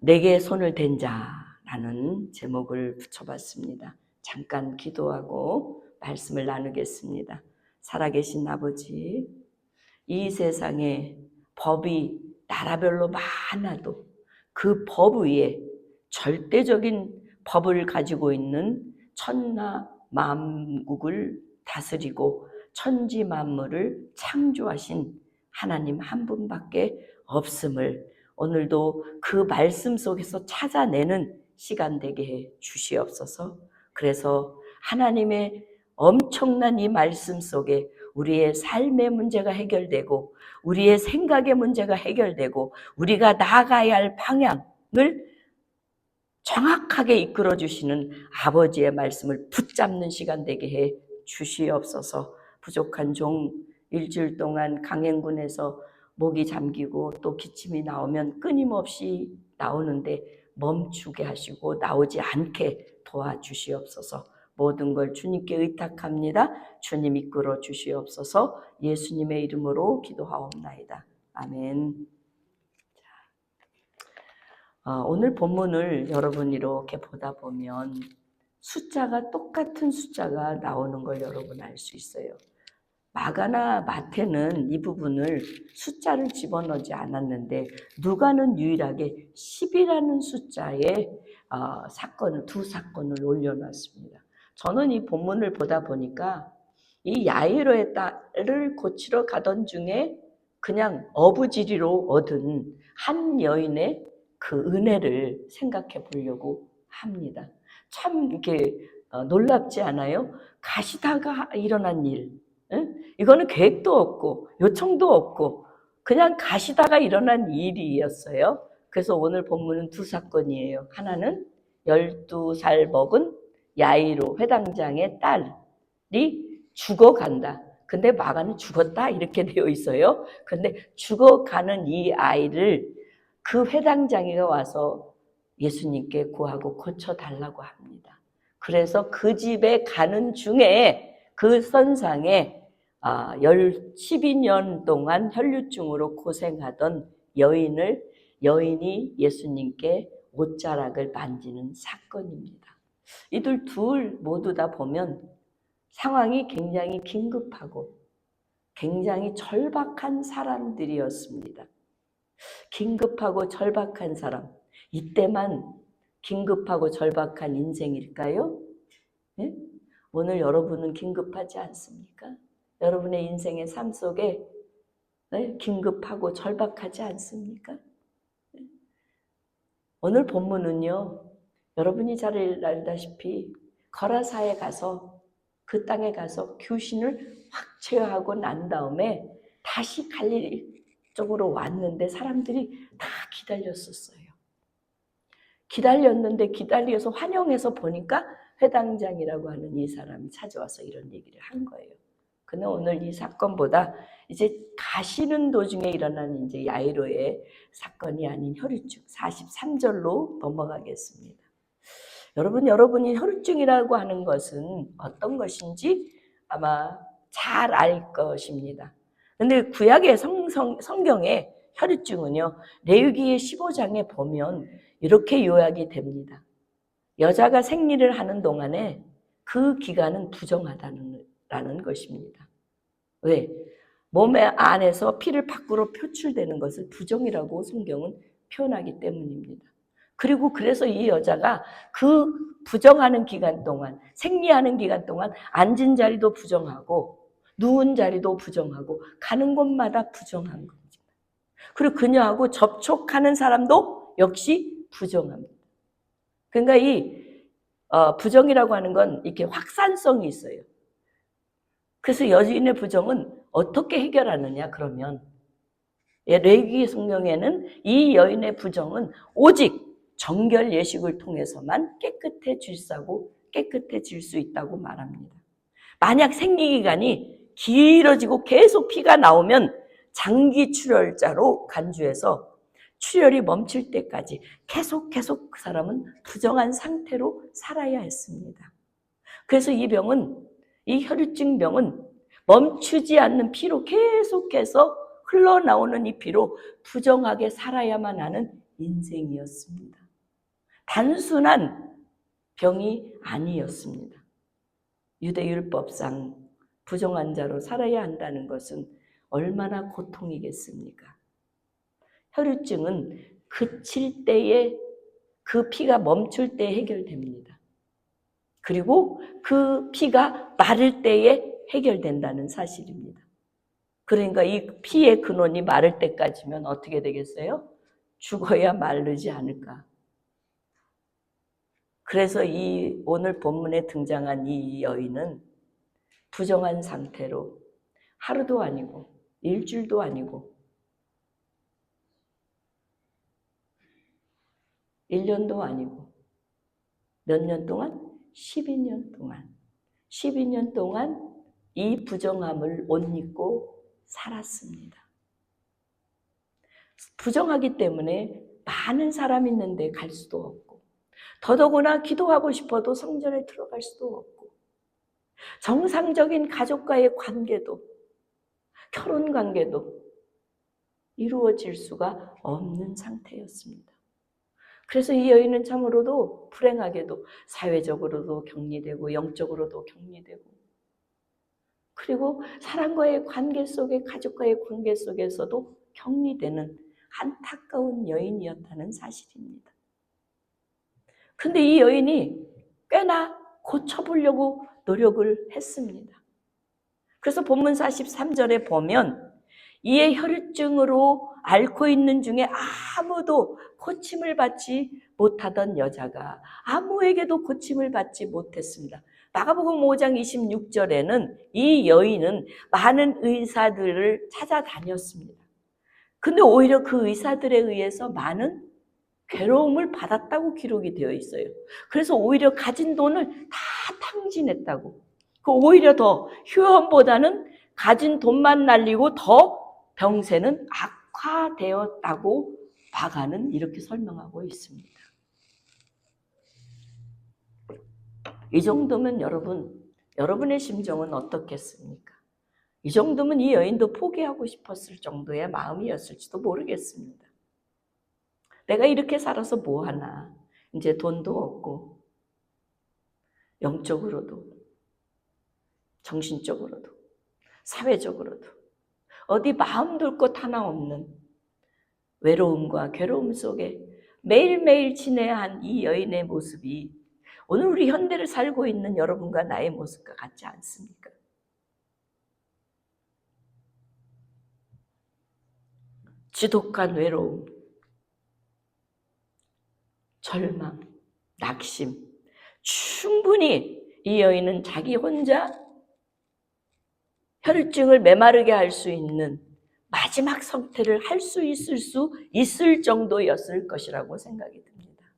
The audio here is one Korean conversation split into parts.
내게 손을 댄 자라는 제목을 붙여봤습니다. 잠깐 기도하고 말씀을 나누겠습니다. 살아계신 아버지, 이 세상에 법이 나라별로 많아도 그 법 위에 절대적인 법을 가지고 있는 천하 만국을 다스리고 천지 만물을 창조하신 하나님 한 분밖에 없음을 오늘도 그 말씀 속에서 찾아내는 시간 되게 해 주시옵소서. 그래서 하나님의 엄청난 이 말씀 속에 우리의 삶의 문제가 해결되고 우리의 생각의 문제가 해결되고 우리가 나아가야 할 방향을 정확하게 이끌어 주시는 아버지의 말씀을 붙잡는 시간 되게 해 주시옵소서. 부족한 종 일주일 동안 강행군에서 목이 잠기고 또 기침이 나오면 끊임없이 나오는데 멈추게 하시고 나오지 않게 도와주시옵소서. 모든 걸 주님께 의탁합니다. 주님 이끌어 주시옵소서. 예수님의 이름으로 기도하옵나이다. 아멘. 오늘 본문을 여러분 이렇게 보다 보면 숫자가 똑같은 숫자가 나오는 걸 여러분 알 수 있어요. 마가나 마태는 이 부분을 숫자를 집어넣지 않았는데 누가는 유일하게 10이라는 숫자의 두 사건을 올려놨습니다. 저는 이 본문을 보다 보니까 이 야이로의 딸을 고치러 가던 중에 그냥 어부지리로 얻은 한 여인의 그 은혜를 생각해 보려고 합니다. 참 이렇게 놀랍지 않아요? 가시다가 일어난 일. 이거는 계획도 없고 요청도 없고 그냥 가시다가 일어난 일이었어요. 그래서 오늘 본문은 두 사건이에요. 하나는 12살 먹은 야이로 회당장의 딸이 죽어간다. 근데 마가는 죽었다 이렇게 되어 있어요. 근데 죽어가는 이 아이를 그 회당장이가 와서 예수님께 구하고 고쳐달라고 합니다. 그래서 그 집에 가는 중에 그 선상에 12년 동안 혈류증으로 고생하던 여인이 예수님께 옷자락을 만지는 사건입니다. 이들 둘 모두 다 보면 상황이 굉장히 긴급하고 굉장히 절박한 사람들이었습니다. 긴급하고 절박한 사람, 이때만 긴급하고 절박한 인생일까요? 네? 오늘 여러분은 긴급하지 않습니까? 여러분의 인생의 삶 속에 긴급하고 절박하지 않습니까? 오늘 본문은요, 여러분이 잘 알다시피 거라사에 가서 그 땅에 가서 귀신을 확 제어하고 난 다음에 다시 갈릴리 쪽으로 왔는데 사람들이 다 기다렸었어요. 기다렸는데 기다려서 환영해서 보니까 회당장이라고 하는 이 사람이 찾아와서 이런 얘기를 한 거예요. 근데 오늘 이 사건보다 이제 가시는 도중에 일어난 이제 야이로의 사건이 아닌 혈류증 43절로 넘어가겠습니다. 여러분이 혈류증이라고 하는 것은 어떤 것인지 아마 잘 알 것입니다. 근데 구약의 성경에 혈류증은요, 레위기 15장에 보면 이렇게 요약이 됩니다. 여자가 생리를 하는 동안에 그 기간은 부정하다는 것입니다. 왜? 몸의 안에서 피를 밖으로 표출되는 것을 부정이라고 성경은 표현하기 때문입니다. 그리고 그래서 이 여자가 그 부정하는 기간 동안, 생리하는 기간 동안 앉은 자리도 부정하고 누운 자리도 부정하고 가는 곳마다 부정한 겁니다. 그리고 그녀하고 접촉하는 사람도 역시 부정합니다. 그러니까 이 부정이라고 하는 건 이렇게 확산성이 있어요. 그래서 여인의 부정은 어떻게 해결하느냐 그러면 레위기 성경에는 이 여인의 부정은 오직 정결 예식을 통해서만 깨끗해질 수 있다고 말합니다. 만약 생리기간이 길어지고 계속 피가 나오면 장기 출혈자로 간주해서 출혈이 멈출 때까지 계속 그 사람은 부정한 상태로 살아야 했습니다. 그래서 이 혈류증 병은 멈추지 않는 피로 계속해서 흘러나오는 이 피로 부정하게 살아야만 하는 인생이었습니다. 단순한 병이 아니었습니다. 유대율법상 부정한 자로 살아야 한다는 것은 얼마나 고통이겠습니까? 혈루증은 그칠 때에 그 피가 멈출 때 해결됩니다. 그리고 그 피가 마를 때에 해결된다는 사실입니다. 그러니까 이 피의 근원이 마를 때까지면 어떻게 되겠어요? 죽어야 마르지 않을까. 그래서 이 오늘 본문에 등장한 이 여인은 부정한 상태로 하루도 아니고 일주일도 아니고 1년도 아니고 몇 년 동안? 12년 동안. 12년 동안 이 부정함을 옷 입고 살았습니다. 부정하기 때문에 많은 사람이 있는데 갈 수도 없고, 더더구나 기도하고 싶어도 성전에 들어갈 수도 없고, 정상적인 가족과의 관계도, 결혼 관계도 이루어질 수가 없는 상태였습니다. 그래서 이 여인은 참으로도 불행하게도 사회적으로도 격리되고 영적으로도 격리되고, 그리고 사람과의 관계 속에, 가족과의 관계 속에서도 격리되는 안타까운 여인이었다는 사실입니다. 근데 이 여인이 꽤나 고쳐보려고 노력을 했습니다. 그래서 본문 43절에 보면 이의 혈루증으로 앓고 있는 중에 아무도 고침을 받지 못하던 여자가 아무에게도 고침을 받지 못했습니다. 마가복음 5장 26절에는 이 여인은 많은 의사들을 찾아다녔습니다. 근데 오히려 그 의사들에 의해서 많은 괴로움을 받았다고 기록이 되어 있어요. 그래서 오히려 가진 돈을 다 탕진했다고. 오히려 더 휴원보다는 가진 돈만 날리고 더 병세는 악화되었다고 마가는 이렇게 설명하고 있습니다. 이 정도면 여러분의 심정은 어떻겠습니까? 이 정도면 이 여인도 포기하고 싶었을 정도의 마음이었을지도 모르겠습니다. 내가 이렇게 살아서 뭐 하나? 이제 돈도 없고 영적으로도 정신적으로도 사회적으로도 어디 마음 둘 곳 하나 없는 외로움과 괴로움 속에 매일매일 지내야 한 이 여인의 모습이 오늘 우리 현대를 살고 있는 여러분과 나의 모습과 같지 않습니까? 지독한 외로움, 절망, 낙심, 충분히 이 여인은 자기 혼자 혈루증을 메마르게 할 수 있는 마지막 선택을 할 수 있을 정도였을 것이라고 생각이 듭니다.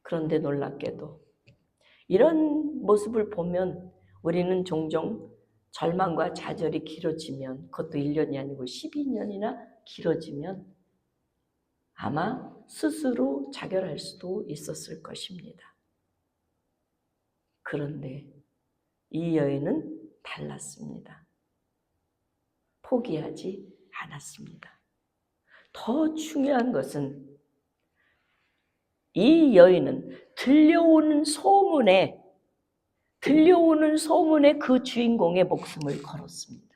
그런데 놀랍게도 이런 모습을 보면 우리는 종종 절망과 좌절이 길어지면, 그것도 1년이 아니고 12년이나 길어지면 아마 스스로 자결할 수도 있었을 것입니다. 그런데 이 여인은 달랐습니다. 포기하지 않았습니다. 더 중요한 것은 이 여인은 들려오는 소문에 그 주인공의 목숨을 걸었습니다.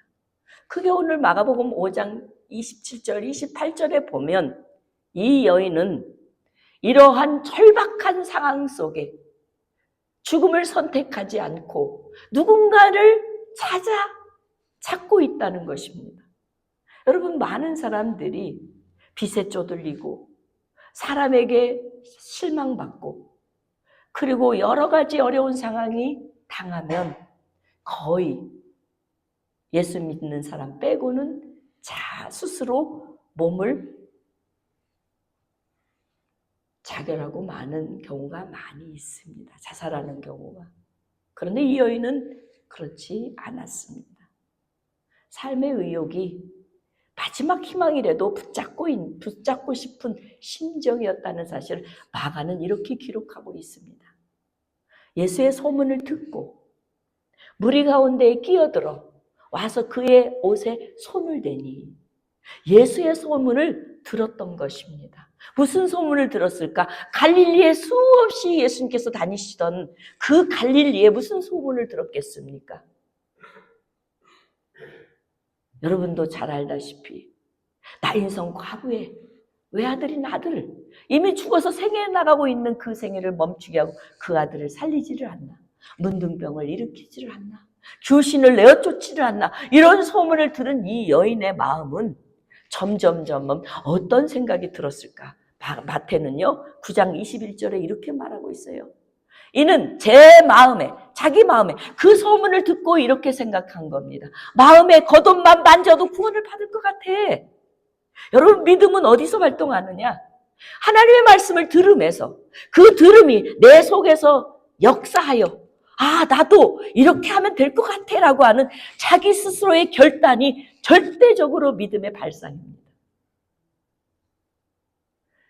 그게 오늘 마가복음 5장 27절, 28절에 보면 이 여인은 이러한 절박한 상황 속에 죽음을 선택하지 않고 누군가를 찾고 있다는 것입니다. 여러분, 많은 사람들이 빚에 쪼들리고 사람에게 실망받고 그리고 여러 가지 어려운 상황이 당하면 거의 예수 믿는 사람 빼고는 스스로 몸을 자결하고 마는 경우가 많이 있습니다. 자살하는 경우가. 그런데 이 여인은 그렇지 않았습니다. 삶의 의욕이 마지막 희망이라도 붙잡고 싶은 심정이었다는 사실을 마가는 이렇게 기록하고 있습니다. 예수의 소문을 듣고 무리 가운데에 끼어들어 와서 그의 옷에 손을 대니 예수의 소문을 들었던 것입니다. 무슨 소문을 들었을까? 갈릴리에 수없이 예수님께서 다니시던 그 갈릴리에 무슨 소문을 들었겠습니까? 여러분도 잘 알다시피 나인성 과부의 외아들인 아들, 이미 죽어서 생애 나가고 있는 그 생애를 멈추게 하고 그 아들을 살리지를 않나, 문둥병을 일으키지를 않나, 귀신을 내어 쫓지를 않나, 이런 소문을 들은 이 여인의 마음은 점점 어떤 생각이 들었을까? 마태는요 9장 21절에 이렇게 말하고 있어요. 이는 제 마음에, 자기 마음에 그 소문을 듣고 이렇게 생각한 겁니다. 마음에 겉옷만 만져도 구원을 받을 것 같아. 여러분, 믿음은 어디서 발동하느냐? 하나님의 말씀을 들으면서 그 들음이 내 속에서 역사하여 나도 이렇게 하면 될 것 같아 라고 하는 자기 스스로의 결단이 절대적으로 믿음의 발상입니다.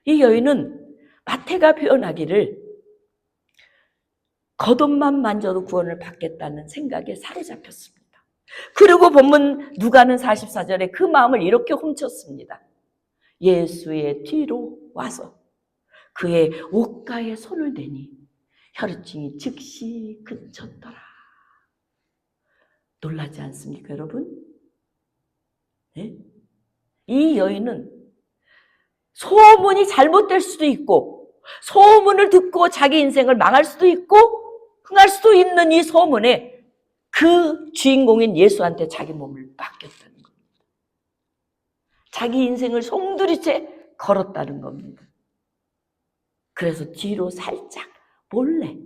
이 여인은 마태가 표현하기를 겉옷만 만져도 구원을 받겠다는 생각에 사로잡혔습니다. 그리고 본문 누가는 44절에 그 마음을 이렇게 훔쳤습니다. 예수의 뒤로 와서 그의 옷가에 손을 대니 혈루증이 즉시 그쳤더라. 놀라지 않습니까, 여러분? 네? 이 여인은 소문이 잘못될 수도 있고 소문을 듣고 자기 인생을 망할 수도 있고 흥할 수도 있는 이 소문에 그 주인공인 예수한테 자기 몸을 맡겼다는 겁니다. 자기 인생을 송두리째 걸었다는 겁니다. 그래서 뒤로 살짝 몰래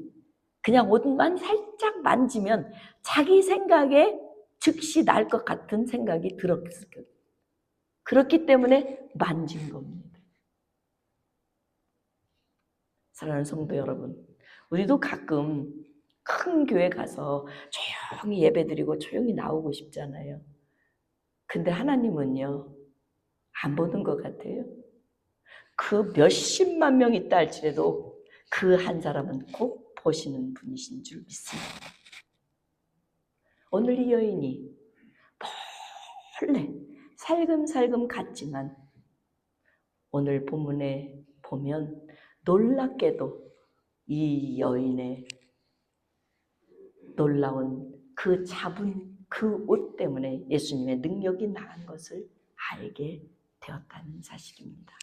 그냥 옷만 살짝 만지면 자기 생각에 즉시 날 것 같은 생각이 들었을 거예요. 그렇기 때문에 만진 겁니다. 사랑하는 성도 여러분, 우리도 가끔 큰 교회 가서 조용히 예배드리고 조용히 나오고 싶잖아요. 근데 하나님은요, 안 보는 것 같아요. 그 몇십만 명 있다 할지라도 그 한 사람은 꼭 보시는 분이신 줄 믿습니다. 오늘 이 여인이 몰래 살금살금 갔지만 오늘 본문에 보면 놀랍게도 이 여인의 놀라운 그 잡은 그 옷 때문에 예수님의 능력이 나간 것을 알게 되었다는 사실입니다.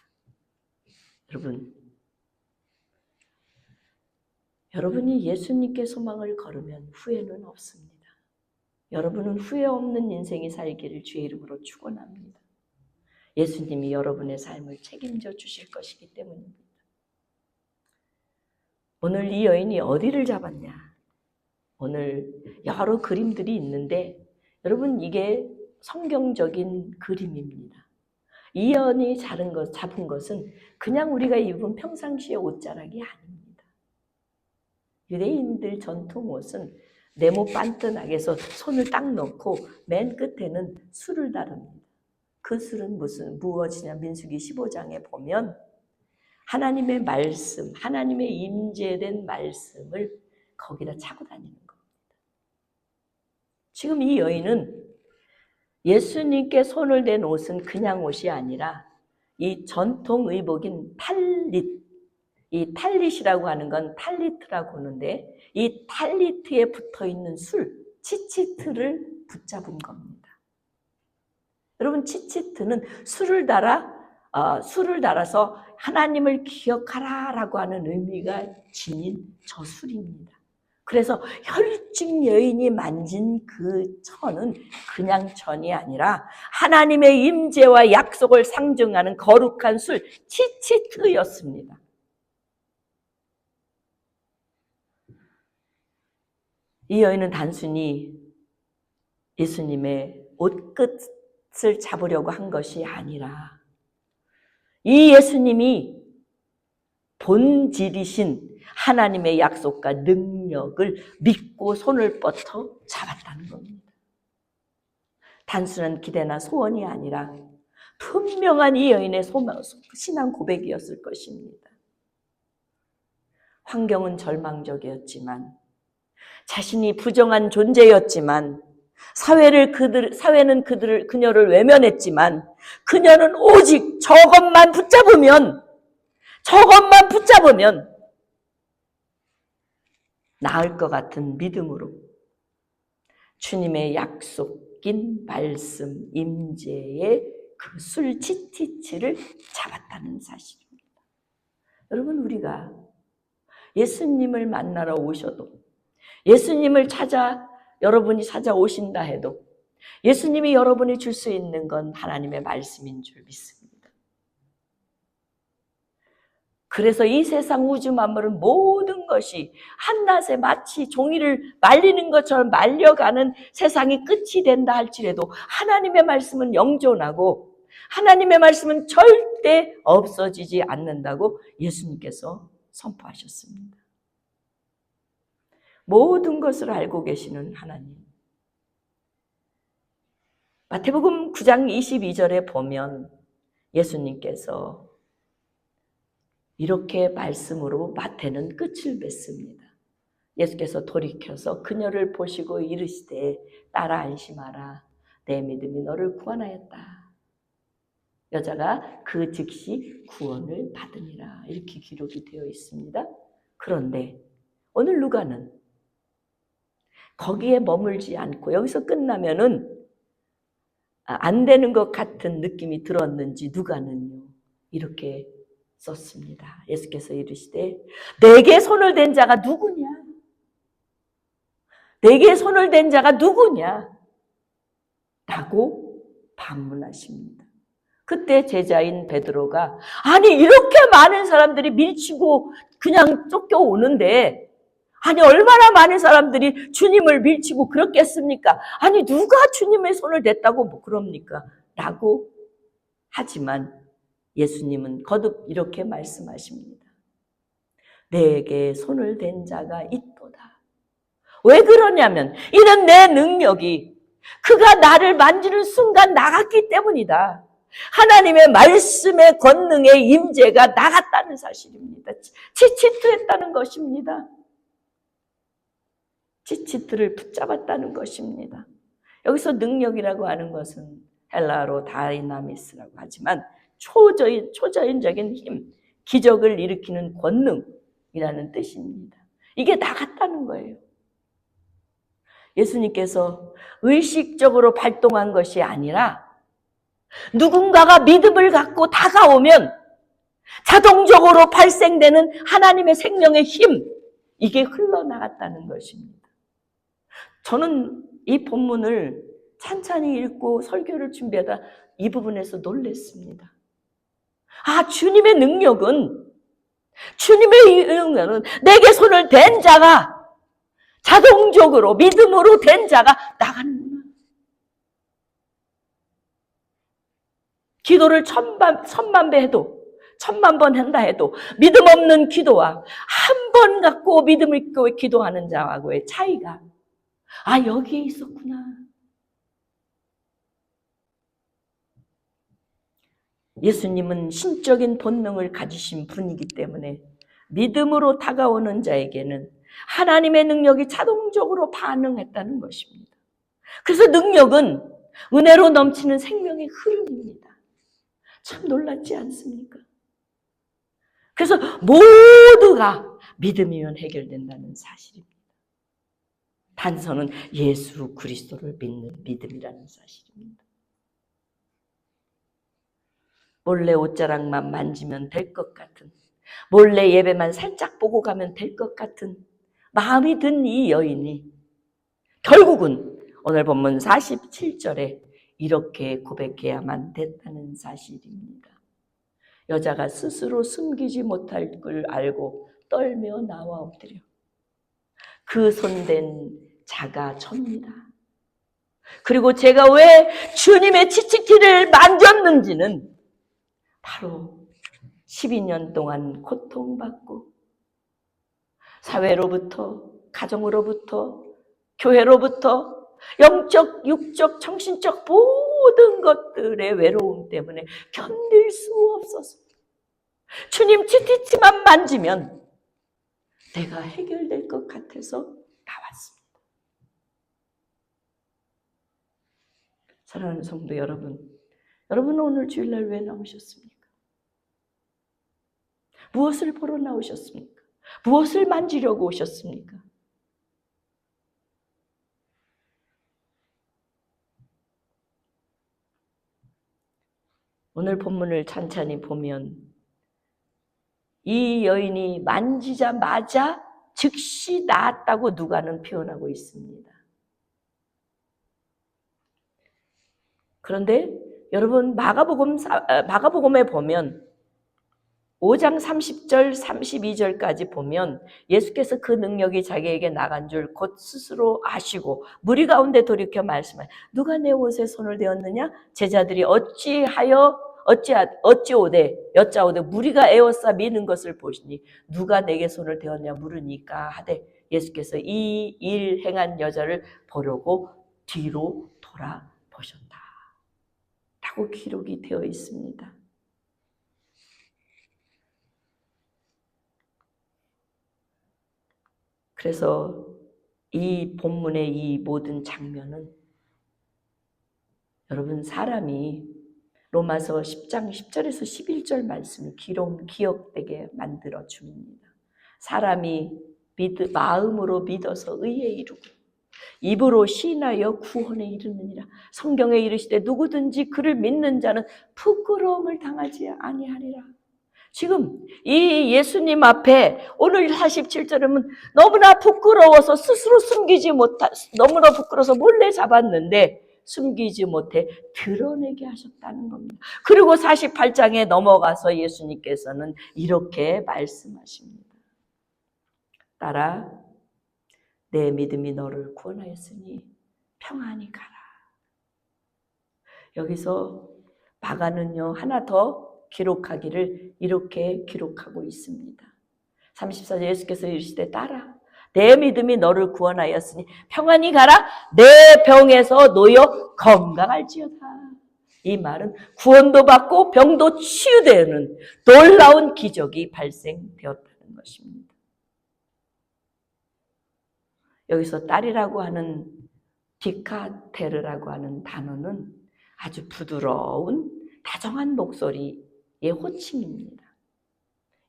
여러분이 예수님께 소망을 걸으면 후회는 없습니다. 여러분은 후회 없는 인생이 살기를 주의 이름으로 축원합니다. 예수님이 여러분의 삶을 책임져 주실 것이기 때문입니다. 오늘 이 여인이 어디를 잡았냐? 오늘 여러 그림들이 있는데 여러분, 이게 성경적인 그림입니다. 이 여인이 잡은 것은 그냥 우리가 입은 평상시의 옷자락이 아닙니다. 유대인들 전통 옷은 네모 반듯하게서 손을 딱 넣고 맨 끝에는 술을 다릅니다. 그 술은 무엇이냐? 민수기 15장에 보면 하나님의 말씀, 하나님의 임재된 말씀을 거기다 차고 다니는 겁니다. 지금 이 여인은 예수님께 손을 댄 옷은 그냥 옷이 아니라 이 전통 의복인 탈릿, 이 탈릿이라고 하는 건 탈리트라고 하는데 이 탈리트에 붙어있는 술, 치치트를 붙잡은 겁니다. 여러분, 치치트는 술을 달아서 하나님을 기억하라라고 하는 의미가 지닌 저 술입니다. 그래서 혈증 여인이 만진 그 천은 그냥 천이 아니라 하나님의 임재와 약속을 상징하는 거룩한 술, 치치트였습니다. 이 여인은 단순히 예수님의 옷끝을 잡으려고 한 것이 아니라 이 예수님이 본질이신 하나님의 약속과 능력을 믿고 손을 뻗어 잡았다는 겁니다. 단순한 기대나 소원이 아니라 분명한 이 여인의 신앙 고백이었을 것입니다. 환경은 절망적이었지만, 자신이 부정한 존재였지만, 사회는 그녀를 외면했지만, 그녀는 오직 저것만 붙잡으면 저것만 붙잡으면 나을 것 같은 믿음으로 주님의 약속인 말씀 임재의 그 술치티치를 잡았다는 사실입니다. 여러분, 우리가 예수님을 만나러 오셔도, 예수님을 여러분이 찾아오신다 해도 예수님이 여러분이 줄 수 있는 건 하나님의 말씀인 줄 믿습니다. 그래서 이 세상 우주 만물은 모든 것이 한낮에 마치 종이를 말리는 것처럼 말려가는 세상이 끝이 된다 할지라도 하나님의 말씀은 영존하고 하나님의 말씀은 절대 없어지지 않는다고 예수님께서 선포하셨습니다. 모든 것을 알고 계시는 하나님. 마태복음 9장 22절에 보면 예수님께서 이렇게 말씀으로 마태는 끝을 맺습니다. 예수께서 돌이켜서 그녀를 보시고 이르시되 딸아 안심하라. 내 믿음이 너를 구원하였다. 여자가 그 즉시 구원을 받으니라. 이렇게 기록이 되어 있습니다. 그런데 오늘 누가는 거기에 머물지 않고 여기서 끝나면은 안 되는 것 같은 느낌이 들었는지 누가는요 이렇게 썼습니다. 예수께서 이르시되 내게 손을 댄 자가 누구냐? 내게 손을 댄 자가 누구냐? 라고 반문하십니다. 그때 제자인 베드로가 아니 이렇게 많은 사람들이 밀치고 그냥 쫓겨오는데 아니 얼마나 많은 사람들이 주님을 밀치고 그렇겠습니까? 아니 누가 주님의 손을 댔다고 뭐 그럽니까? 라고 하지만 예수님은 거듭 이렇게 말씀하십니다. 내게 손을 댄 자가 있도다. 왜 그러냐면 이는 내 능력이 그가 나를 만지는 순간 나갔기 때문이다. 하나님의 말씀의 권능의 임재가 나갔다는 사실입니다. 치치트했다는 것입니다. 치치트를 붙잡았다는 것입니다. 여기서 능력이라고 하는 것은 헬라어로 다이나미스라고 하지만 초자연적인 힘, 기적을 일으키는 권능이라는 뜻입니다. 이게 나갔다는 거예요. 예수님께서 의식적으로 발동한 것이 아니라 누군가가 믿음을 갖고 다가오면 자동적으로 발생되는 하나님의 생명의 힘, 이게 흘러나갔다는 것입니다. 저는 이 본문을 찬찬히 읽고 설교를 준비하다 이 부분에서 놀랐습니다. 아, 주님의 능력은 내게 손을 댄 자가 자동적으로 믿음으로 댄 자가 나가는구나. 기도를 천만 배 해도 1000만 번 한다 해도 믿음 없는 기도와 한 번 갖고 믿음을 있고 기도하는 자하고의 차이가 여기에 있었구나. 예수님은 신적인 본능을 가지신 분이기 때문에 믿음으로 다가오는 자에게는 하나님의 능력이 자동적으로 반응했다는 것입니다. 그래서 능력은 은혜로 넘치는 생명의 흐름입니다. 참 놀랍지 않습니까? 그래서 모두가 믿음이면 해결된다는 사실입니다. 단서는 예수 그리스도를 믿는 믿음이라는 사실입니다. 몰래 옷자락만 만지면 될 것 같은, 몰래 예배만 살짝 보고 가면 될 것 같은 마음이 든 이 여인이 결국은 오늘 본문 47절에 이렇게 고백해야만 됐다는 사실입니다. 여자가 스스로 숨기지 못할 걸 알고 떨며 나와 엎드려 그 손댄 자가 접니다. 그리고 제가 왜 주님의 치치키를 만졌는지는 바로 12년 동안 고통받고 사회로부터, 가정으로부터, 교회로부터 영적, 육적, 정신적 모든 것들의 외로움 때문에 견딜 수 없어서 주님 치치치만 만지면 내가 해결될 것 같아서 나왔습니다. 사랑하는 성도 여러분, 여러분은 오늘 주일날 왜 나오셨습니까? 무엇을 보러 나오셨습니까? 무엇을 만지려고 오셨습니까? 오늘 본문을 찬찬히 보면 이 여인이 만지자마자 즉시 나았다고 누가는 표현하고 있습니다. 그런데 여러분 마가복음에 보면 5장 30절 32절까지 보면 예수께서 그 능력이 자기에게 나간 줄 곧 스스로 아시고 무리 가운데 돌이켜 말씀하여 누가 내 옷에 손을 대었느냐? 제자들이 어찌오되 여짜오되 무리가 에워싸 미는 것을 보시니 누가 내게 손을 대었냐 물으니까 하되 예수께서 이 일 행한 여자를 보려고 뒤로 돌아보셨다 라고 기록이 되어 있습니다. 그래서 이 본문의 이 모든 장면은 여러분 사람이 로마서 10장 10절에서 11절 말씀을 기억되게 만들어 줍니다. 사람이 마음으로 믿어서 의에 이르고 입으로 시인하여 구원에 이르느니라. 성경에 이르시되 누구든지 그를 믿는 자는 부끄러움을 당하지 아니하리라. 지금 이 예수님 앞에 오늘 47절은 너무나 부끄러워서 스스로 너무나 부끄러워서 몰래 잡았는데 숨기지 못해 드러내게 하셨다는 겁니다. 그리고 48장에 넘어가서 예수님께서는 이렇게 말씀하십니다. 딸아, 내 믿음이 너를 구원하였으니 평안히 가라. 여기서 마가는요 하나 더 기록하기를 이렇게 기록하고 있습니다. 34절 예수께서 이르시되 딸아 내 믿음이 너를 구원하였으니 평안히 가라. 내 병에서 놓여 건강할지어다. 이 말은 구원도 받고 병도 치유되는 놀라운 기적이 발생되었다는 것입니다. 여기서 딸이라고 하는 디카테르라고 하는 단어는 아주 부드러운 다정한 목소리의 호칭입니다.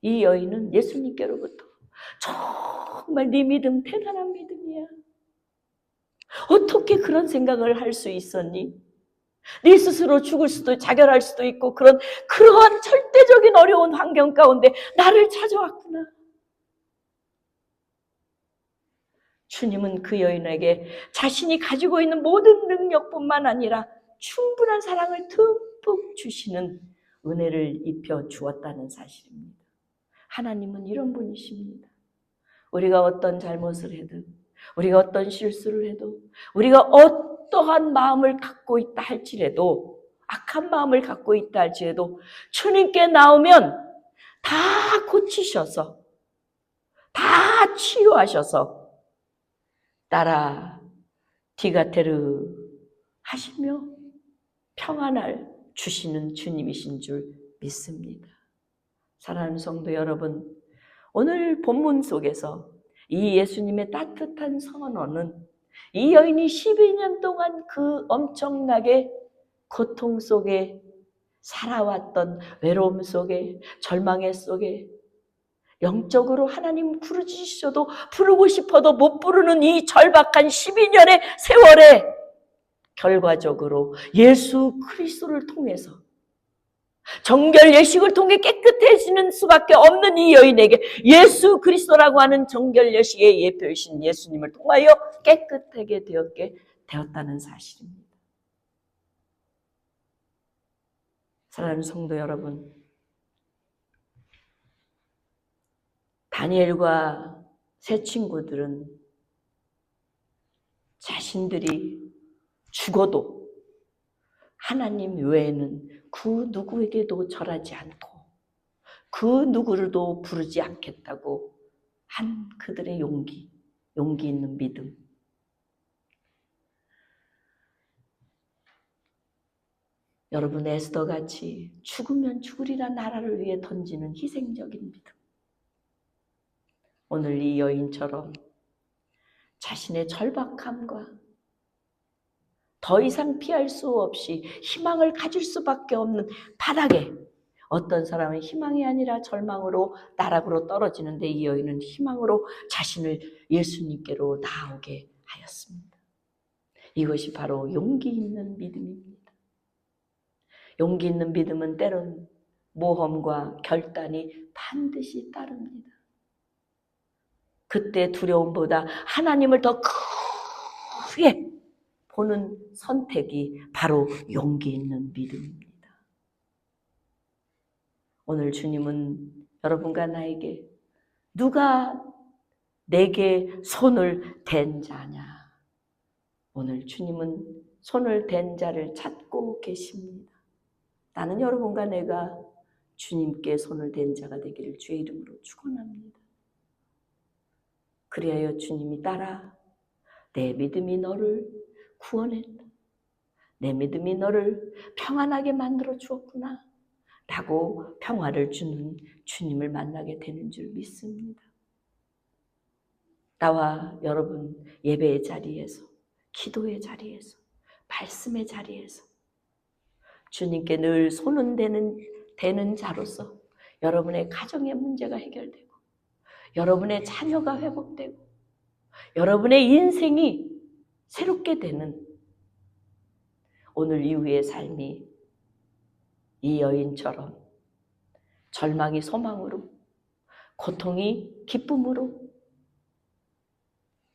이 여인은 예수님께로부터 정말 네 믿음 대단한 믿음이야. 어떻게 그런 생각을 할 수 있었니? 네 스스로 죽을 수도 자결할 수도 있고 그러한 절대적인 어려운 환경 가운데 나를 찾아왔구나. 주님은 그 여인에게 자신이 가지고 있는 모든 능력뿐만 아니라 충분한 사랑을 듬뿍 주시는 은혜를 입혀 주었다는 사실입니다. 하나님은 이런 분이십니다. 우리가 어떤 잘못을 해도, 우리가 어떤 실수를 해도, 우리가 어떠한 마음을 갖고 있다 할지라도, 악한 마음을 갖고 있다 할지라도 주님께 나오면 다 고치셔서, 다 치유하셔서 따라 디가테르 하시며 평안을 주시는 주님이신 줄 믿습니다. 사랑하는 성도 여러분, 오늘 본문 속에서 이 예수님의 따뜻한 선언은 이 여인이 12년 동안 그 엄청나게 고통 속에 살아왔던 외로움 속에 절망의 속에 영적으로 하나님 부르짖으셔도 부르고 싶어도 못 부르는 이 절박한 12년의 세월에 결과적으로 예수 그리스도를 통해서 정결 예식을 통해 깨끗해지는 수밖에 없는 이 여인에게 예수 그리스도라고 하는 정결 예식의 예표이신 예수님을 통하여 깨끗하게 되었다는 사실입니다. 사랑하는 성도 여러분, 다니엘과 세 친구들은 자신들이 죽어도 하나님 외에는 그 누구에게도 절하지 않고 그 누구를도 부르지 않겠다고 한 그들의 용기 있는 믿음. 여러분 에스더같이 죽으면 죽으리라 나라를 위해 던지는 희생적인 믿음. 오늘 이 여인처럼 자신의 절박함과 더 이상 피할 수 없이 희망을 가질 수밖에 없는 바닥에 어떤 사람은 희망이 아니라 절망으로 나락으로 떨어지는데 이 여인은 희망으로 자신을 예수님께로 나오게 하였습니다. 이것이 바로 용기 있는 믿음입니다. 용기 있는 믿음은 때론 모험과 결단이 반드시 따릅니다. 그때 두려움보다 하나님을 더 크게 보는 선택이 바로 용기 있는 믿음입니다. 오늘 주님은 여러분과 나에게 누가 내게 손을 댄 자냐? 오늘 주님은 손을 댄 자를 찾고 계십니다. 나는 여러분과 내가 주님께 손을 댄 자가 되기를 주의 이름으로 축원합니다. 그리하여 주님이 따라 내 믿음이 너를 구원했다. 내 믿음이 너를 평안하게 만들어 주었구나. 라고 평화를 주는 주님을 만나게 되는 줄 믿습니다. 나와 여러분 예배의 자리에서, 기도의 자리에서, 말씀의 자리에서 주님께 늘 손은 대는 자로서 여러분의 가정의 문제가 해결되고 여러분의 자녀가 회복되고 여러분의 인생이 새롭게 되는 오늘 이후의 삶이 이 여인처럼 절망이 소망으로, 고통이 기쁨으로,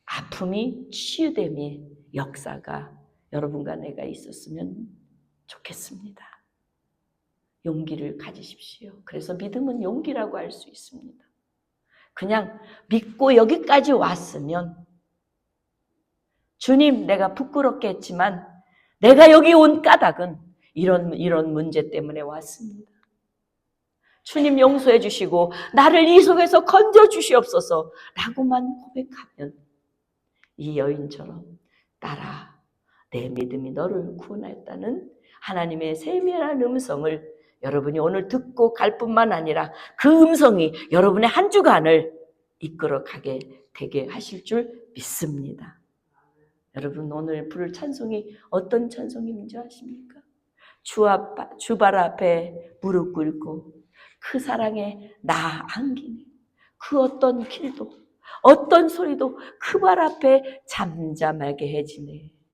아픔이 치유됨의 역사가 여러분과 내가 있었으면 좋겠습니다. 용기를 가지십시오. 그래서 믿음은 용기라고 할 수 있습니다. 그냥 믿고 여기까지 왔으면 주님, 내가 부끄럽게 했지만 내가 여기 온 까닭은 이런 문제 때문에 왔습니다. 주님 용서해 주시고 나를 이 속에서 건져 주시옵소서 라고만 고백하면 이 여인처럼 따라 내 믿음이 너를 구원하였다는 하나님의 세밀한 음성을 여러분이 오늘 듣고 갈 뿐만 아니라 그 음성이 여러분의 한 주간을 이끌어 가게 되게 하실 줄 믿습니다. 여러분 오늘 부를 찬송이 어떤 찬송인지 아십니까? 주 발 앞에 무릎 꿇고 그 사랑에 나 안기네. 그 어떤 길도 어떤 소리도 그 발 앞에 잠잠하게 해지네.